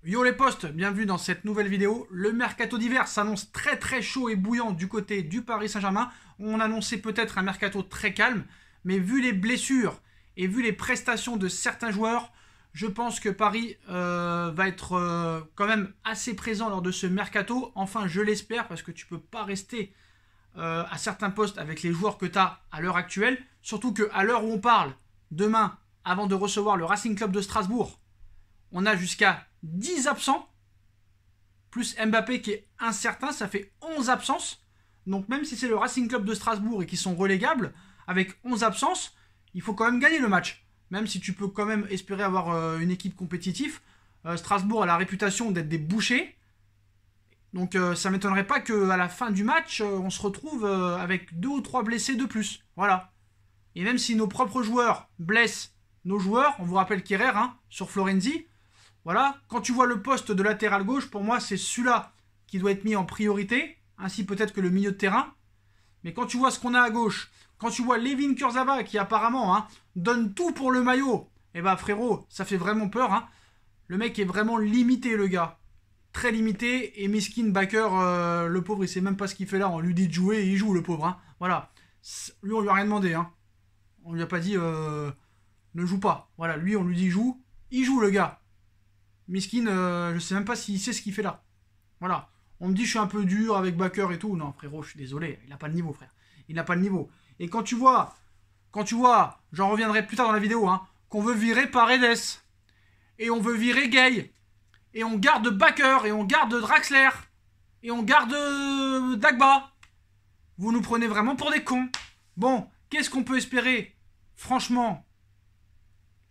Yo les potes, bienvenue dans cette nouvelle vidéo. Le mercato d'hiver s'annonce très chaud et bouillant du côté du Paris Saint-Germain. On annonçait peut-être un mercato très calme, mais vu les blessures et vu les prestations de certains joueurs, je pense que Paris va être quand même assez présent lors de ce mercato. Enfin, je l'espère, parce que tu peux pas rester à certains postes avec les joueurs que tu as à l'heure actuelle. Surtout qu'à l'heure où on parle, demain, avant de recevoir le Racing Club de Strasbourg, on a jusqu'à 10 absents, plus Mbappé qui est incertain, ça fait 11 absences. Donc même si c'est le Racing Club de Strasbourg et qu'ils sont relégables, avec 11 absences, il faut quand même gagner le match. Même si tu peux quand même espérer avoir une équipe compétitive. Strasbourg a la réputation d'être des bouchers. Donc ça ne m'étonnerait pas qu'à la fin du match, on se retrouve avec 2 ou 3 blessés de plus. Voilà. Et même si nos propres joueurs blessent nos joueurs, on vous rappelle qu'Herrera, sur Florenzi, voilà, quand tu vois le poste de latéral gauche, pour moi, c'est celui-là qui doit être mis en priorité, ainsi peut-être que le milieu de terrain. Mais quand tu vois ce qu'on a à gauche, quand tu vois Layvin Kurzawa qui apparemment donne tout pour le maillot, eh ben frérot, ça fait vraiment peur. Le mec est vraiment limité, le gars. Très limité, et Miskin Baker, le pauvre, il sait même pas ce qu'il fait là. On lui dit de jouer et il joue, le pauvre. Voilà. Lui, on lui a rien demandé. On lui a pas dit ne joue pas. Voilà, lui, on lui dit joue. Il joue, le gars. Miskin, je sais même pas s'il sait ce qu'il fait là. Voilà. On me dit je suis un peu dur avec Baker et tout. Non, frérot, je suis désolé. Il n'a pas le niveau, frère. Il n'a pas le niveau. Et quand tu vois, j'en reviendrai plus tard dans la vidéo, qu'on veut virer Paredes. Et on veut virer Gay. Et on garde Baker. Et on garde Draxler. Et on garde Dagba. Vous nous prenez vraiment pour des cons. Bon, qu'est-ce qu'on peut espérer, franchement,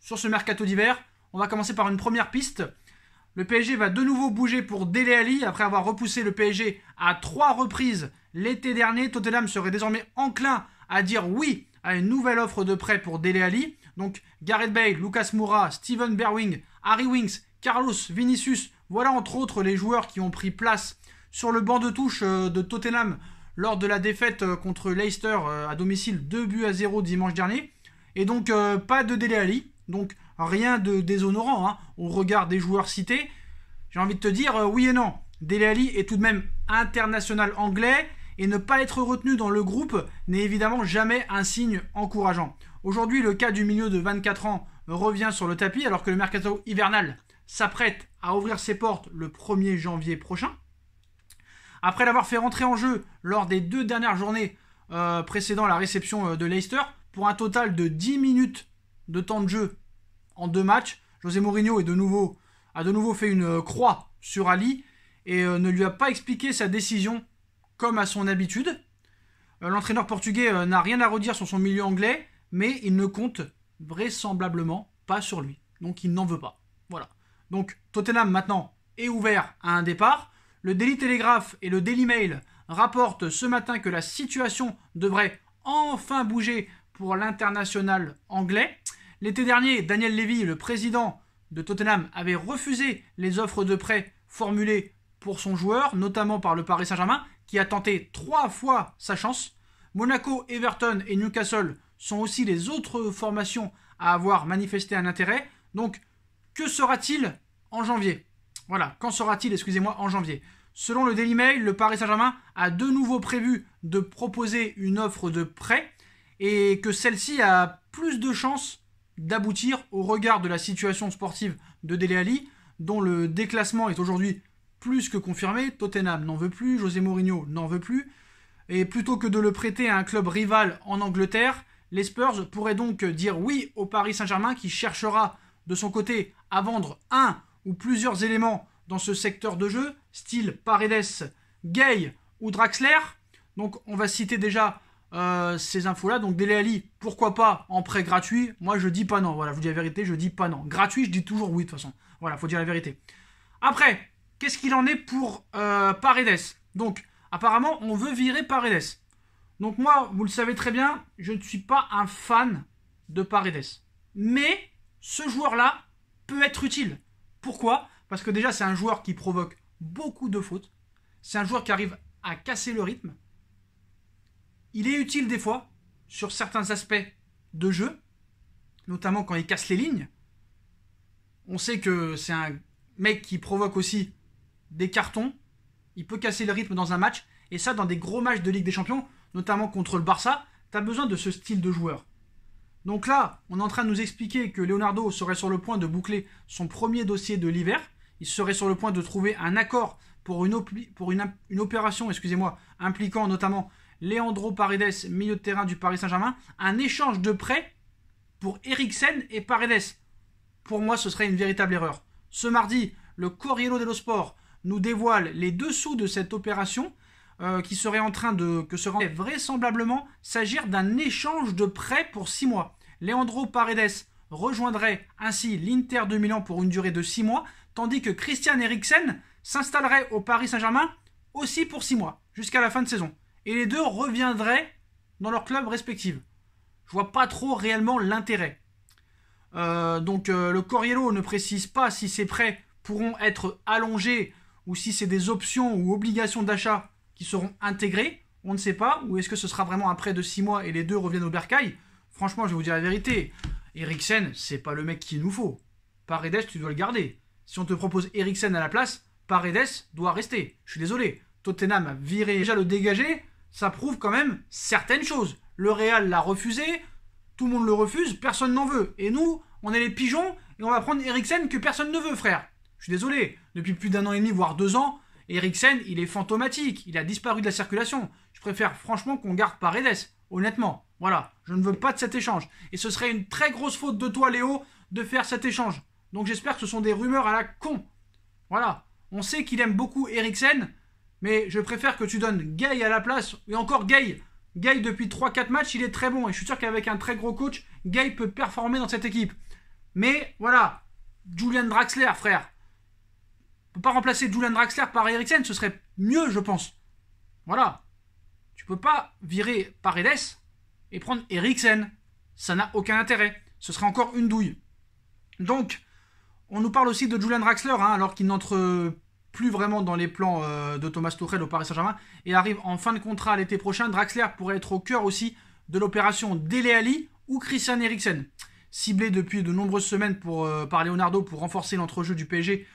sur ce mercato d'hiver? On va commencer par une première piste. Le PSG va de nouveau bouger pour Dele Alli. Après avoir repoussé le PSG à 3 reprises l'été dernier, Tottenham serait désormais enclin à dire oui à une nouvelle offre de prêt pour Dele Alli. Donc Gareth Bale, Lucas Moura, Steven Bergwijn, Harry Winks, Carlos, Vinicius, voilà entre autres les joueurs qui ont pris place sur le banc de touche de Tottenham lors de la défaite contre Leicester à domicile 2-0 dimanche dernier. Et donc pas de Dele Alli. Donc rien de déshonorant au regard des joueurs cités. J'ai envie de te dire oui et non. Dele Alli est tout de même international anglais et ne pas être retenu dans le groupe n'est évidemment jamais un signe encourageant. Aujourd'hui, le cas du milieu de 24 ans revient sur le tapis alors que le mercato hivernal s'apprête à ouvrir ses portes le 1er janvier prochain. Après l'avoir fait rentrer en jeu lors des 2 dernières journées précédant la réception de Leicester, pour un total de 10 minutes de temps de jeu en 2 matchs, José Mourinho a de nouveau fait une croix sur Ali et ne lui a pas expliqué sa décision comme à son habitude. L'entraîneur portugais n'a rien à redire sur son milieu anglais, mais il ne compte vraisemblablement pas sur lui. Donc il n'en veut pas. Voilà. Donc Tottenham maintenant est ouvert à un départ. Le Daily Telegraph et le Daily Mail rapportent ce matin que la situation devrait enfin bouger pour l'international anglais. L'été dernier, Daniel Levy, le président de Tottenham, avait refusé les offres de prêt formulées pour son joueur, notamment par le Paris Saint-Germain, qui a tenté 3 fois sa chance. Monaco, Everton et Newcastle sont aussi les autres formations à avoir manifesté un intérêt. Donc, que sera-t-il en janvier? Voilà, quand sera-t-il, en janvier? Selon le Daily Mail, le Paris Saint-Germain a de nouveau prévu de proposer une offre de prêt et que celle-ci a plus de chances d'aboutir au regard de la situation sportive de Dele Alli, dont le déclassement est aujourd'hui plus que confirmé. Tottenham n'en veut plus, José Mourinho n'en veut plus, et plutôt que de le prêter à un club rival en Angleterre, les Spurs pourraient donc dire oui au Paris Saint-Germain qui cherchera de son côté à vendre un ou plusieurs éléments dans ce secteur de jeu, style Paredes, Gay ou Draxler. Donc on va citer déjà ces infos-là. Donc Dele Alli, pourquoi pas en prêt gratuit? Moi je dis pas non. Voilà, je vous dis la vérité, je dis pas non. Gratuit, je dis toujours oui de toute façon. Voilà, faut dire la vérité. Après, qu'est-ce qu'il en est pour Paredes? Donc apparemment, on veut virer Paredes. Donc moi, vous le savez très bien, je ne suis pas un fan de Paredes. Mais ce joueur-là peut être utile. Pourquoi? Parce que déjà, c'est un joueur qui provoque beaucoup de fautes. C'est un joueur qui arrive à casser le rythme. Il est utile des fois sur certains aspects de jeu, notamment quand il casse les lignes. On sait que c'est un mec qui provoque aussi des cartons. Il peut casser le rythme dans un match. Et ça, dans des gros matchs de Ligue des Champions, notamment contre le Barça, tu as besoin de ce style de joueur. Donc là, on est en train de nous expliquer que Leonardo serait sur le point de boucler son premier dossier de l'hiver. Il serait sur le point de trouver un accord pour une opération impliquant notamment Leandro Paredes, milieu de terrain du Paris Saint-Germain. Un échange de prêt pour Eriksen et Paredes. Pour moi, ce serait une véritable erreur. Ce mardi, le Corriere dello Sport nous dévoile les dessous de cette opération qui serait en train de vraisemblablement s'agir d'un échange de prêt pour 6 mois. Leandro Paredes rejoindrait ainsi l'Inter de Milan pour une durée de 6 mois, tandis que Christian Eriksen s'installerait au Paris Saint-Germain aussi pour 6 mois, jusqu'à la fin de saison. Et les deux reviendraient dans leurs clubs respectifs. Je vois pas trop réellement l'intérêt. Le Corriere ne précise pas si ces prêts pourront être allongés ou si c'est des options ou obligations d'achat qui seront intégrés. On ne sait pas. Ou est-ce que ce sera vraiment un prêt de 6 mois et les deux reviennent au bercail? Franchement, je vais vous dire la vérité. Eriksen, c'est pas le mec qu'il nous faut. Paredes, tu dois le garder. Si on te propose Eriksen à la place, Paredes doit rester. Je suis désolé. Tottenham a viré, déjà le dégager, ça prouve quand même certaines choses. Le Real l'a refusé, tout le monde le refuse, personne n'en veut. Et nous, on est les pigeons et on va prendre Eriksen que personne ne veut, frère. Je suis désolé. Depuis plus d'1 an et demi, voire 2 ans, Eriksen, il est fantomatique. Il a disparu de la circulation. Je préfère franchement qu'on garde Paredes. Honnêtement. Voilà. Je ne veux pas de cet échange. Et ce serait une très grosse faute de toi, Léo, de faire cet échange. Donc j'espère que ce sont des rumeurs à la con. Voilà. On sait qu'il aime beaucoup Eriksen, mais je préfère que tu donnes Gay à la place. Et encore Gay. Gay, depuis 3-4 matchs, il est très bon. Et je suis sûr qu'avec un très gros coach, Gay peut performer dans cette équipe. Mais voilà. Julian Draxler, frère. On ne peut pas remplacer Julian Draxler par Eriksen. Ce serait mieux, je pense. Voilà. Tu peux pas virer Paredes et prendre Eriksen. Ça n'a aucun intérêt. Ce serait encore une douille. Donc, on nous parle aussi de Julian Draxler, alors qu'il n'entre plus vraiment dans les plans de Thomas Tuchel au Paris Saint-Germain et arrive en fin de contrat l'été prochain. Draxler pourrait être au cœur aussi de l'opération Dele Alli ou Christian Eriksen. Ciblé depuis de nombreuses semaines par Leonardo pour renforcer l'entrejeu du PSG.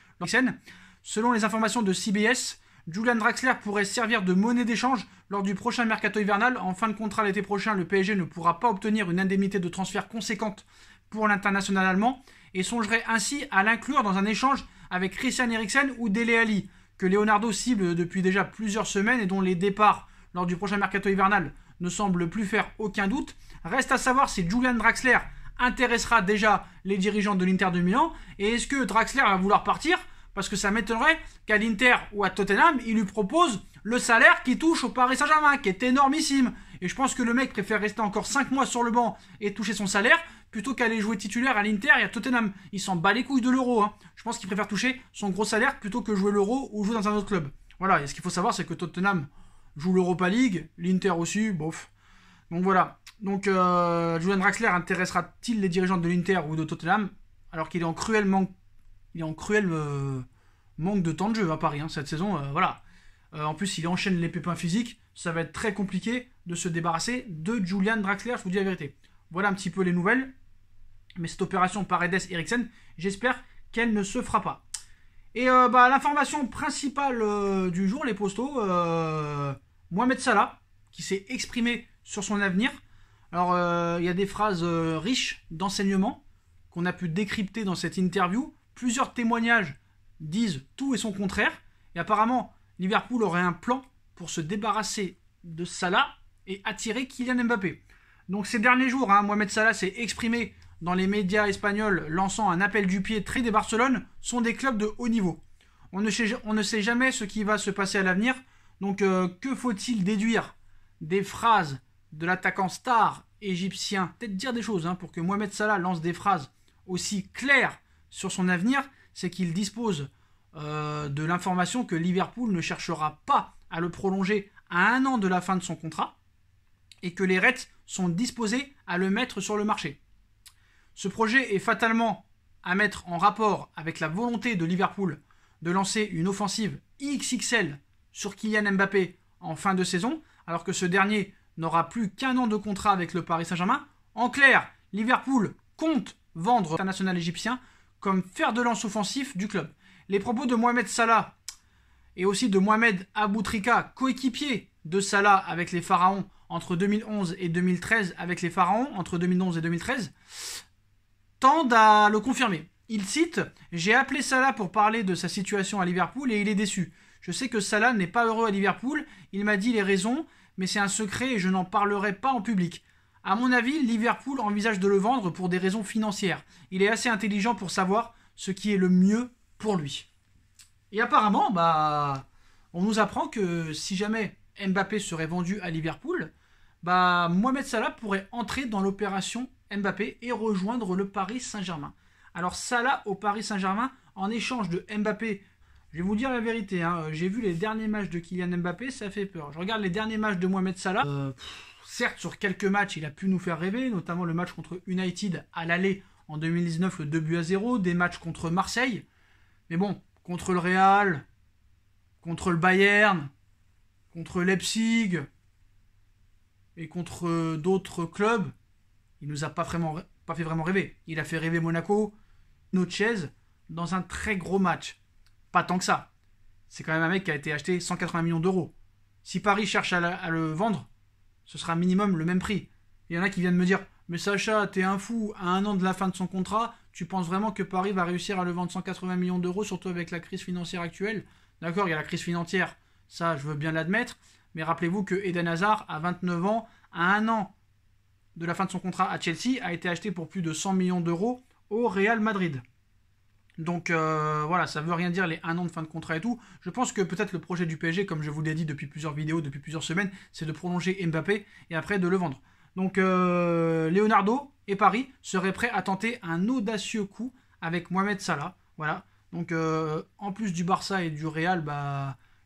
Selon les informations de CBS, Julian Draxler pourrait servir de monnaie d'échange lors du prochain mercato hivernal. En fin de contrat l'été prochain, le PSG ne pourra pas obtenir une indemnité de transfert conséquente pour l'international allemand et songerait ainsi à l'inclure dans un échange avec Christian Eriksen ou Dele Alli, que Leonardo cible depuis déjà plusieurs semaines et dont les départs lors du prochain mercato hivernal ne semblent plus faire aucun doute. Reste à savoir si Julian Draxler intéressera déjà les dirigeants de l'Inter de Milan et est-ce que Draxler va vouloir partir? Parce que ça m'étonnerait qu'à l'Inter ou à Tottenham, il lui propose le salaire qui touche au Paris Saint-Germain, qui est énormissime. Et je pense que le mec préfère rester encore 5 mois sur le banc et toucher son salaire plutôt qu'aller jouer titulaire à l'Inter et à Tottenham. Il s'en bat les couilles de l'euro. Je pense qu'il préfère toucher son gros salaire plutôt que jouer l'euro ou jouer dans un autre club. Voilà, et ce qu'il faut savoir, c'est que Tottenham joue l'Europa League, l'Inter aussi, bof. Donc voilà. Donc Julian Draxler intéressera-t-il les dirigeants de l'Inter ou de Tottenham alors qu'il est en cruel manque de temps de jeu à Paris cette saison, voilà. En plus, il enchaîne les pépins physiques, ça va être très compliqué de se débarrasser de Julian Draxler, je vous dis la vérité. Voilà un petit peu les nouvelles, mais cette opération Paredes-Eriksen, j'espère qu'elle ne se fera pas. Et l'information principale du jour, les postos, Mohamed Salah, qui s'est exprimé sur son avenir. Alors, il y a des phrases riches d'enseignements qu'on a pu décrypter dans cette interview. Plusieurs témoignages disent tout et son contraire. Et apparemment, Liverpool aurait un plan pour se débarrasser de Salah et attirer Kylian Mbappé. Donc ces derniers jours, Mohamed Salah s'est exprimé dans les médias espagnols lançant un appel du pied. Trade et Barcelone sont des clubs de haut niveau. On ne sait jamais ce qui va se passer à l'avenir. Donc que faut-il déduire des phrases de l'attaquant star égyptien? Peut-être dire des choses pour que Mohamed Salah lance des phrases aussi claires sur son avenir, c'est qu'il dispose de l'information que Liverpool ne cherchera pas à le prolonger à 1 an de la fin de son contrat et que les Reds sont disposés à le mettre sur le marché. Ce projet est fatalement à mettre en rapport avec la volonté de Liverpool de lancer une offensive XXL sur Kylian Mbappé en fin de saison, alors que ce dernier n'aura plus qu'1 an de contrat avec le Paris Saint-Germain. En clair, Liverpool compte vendre l'international égyptien comme fer de lance offensif du club. les propos de Mohamed Salah et aussi de Mohamed Aboutrika, coéquipier de Salah avec les Pharaons entre 2011 et 2013, avec les Pharaons entre 2011 et 2013, tendent à le confirmer. Il cite « J'ai appelé Salah pour parler de sa situation à Liverpool et il est déçu. Je sais que Salah n'est pas heureux à Liverpool, il m'a dit les raisons, mais c'est un secret et je n'en parlerai pas en public. À mon avis, Liverpool envisage de le vendre pour des raisons financières. Il est assez intelligent pour savoir ce qui est le mieux pour lui. » Et apparemment, on nous apprend que si jamais Mbappé serait vendu à Liverpool, Mohamed Salah pourrait entrer dans l'opération Mbappé et rejoindre le Paris Saint-Germain. Alors Salah au Paris Saint-Germain, en échange de Mbappé, je vais vous dire la vérité, j'ai vu les derniers matchs de Kylian Mbappé, ça fait peur. Je regarde les derniers matchs de Mohamed Salah. Certes, sur quelques matchs, il a pu nous faire rêver, notamment le match contre United à l'aller en 2019, le 2-0, des matchs contre Marseille. Mais bon, contre le Real, contre le Bayern, contre Leipzig et contre d'autres clubs, il nous a pas fait vraiment rêver. Il a fait rêver Monaco, Notchez, dans un très gros match. Pas tant que ça. C'est quand même un mec qui a été acheté 180 millions d'euros. Si Paris cherche à le vendre, ce sera minimum le même prix. Il y en a qui viennent me dire « Mais Sacha, t'es un fou, à 1 an de la fin de son contrat, tu penses vraiment que Paris va réussir à le vendre 180 millions d'euros, surtout avec la crise financière actuelle ?» D'accord, il y a la crise financière, ça je veux bien l'admettre, mais rappelez-vous que Eden Hazard, à 29 ans, à 1 an de la fin de son contrat à Chelsea, a été acheté pour plus de 100 millions d'euros au Real Madrid. Donc voilà, ça veut rien dire les 1 an de fin de contrat et tout. Je pense que peut-être le projet du PSG, comme je vous l'ai dit depuis plusieurs vidéos, depuis plusieurs semaines, c'est de prolonger Mbappé et après de le vendre. Donc Leonardo et Paris seraient prêts à tenter un audacieux coup avec Mohamed Salah. Voilà. Donc en plus du Barça et du Real,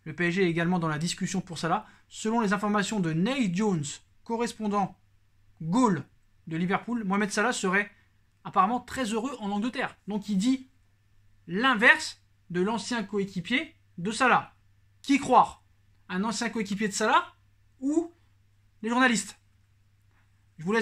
le PSG est également dans la discussion pour Salah. Selon les informations de Nate Jones, correspondant Goal de Liverpool, Mohamed Salah serait apparemment très heureux en Angleterre. Donc il dit l'inverse de l'ancien coéquipier de Salah. Qui croire? Un ancien coéquipier de Salah ou les journalistes?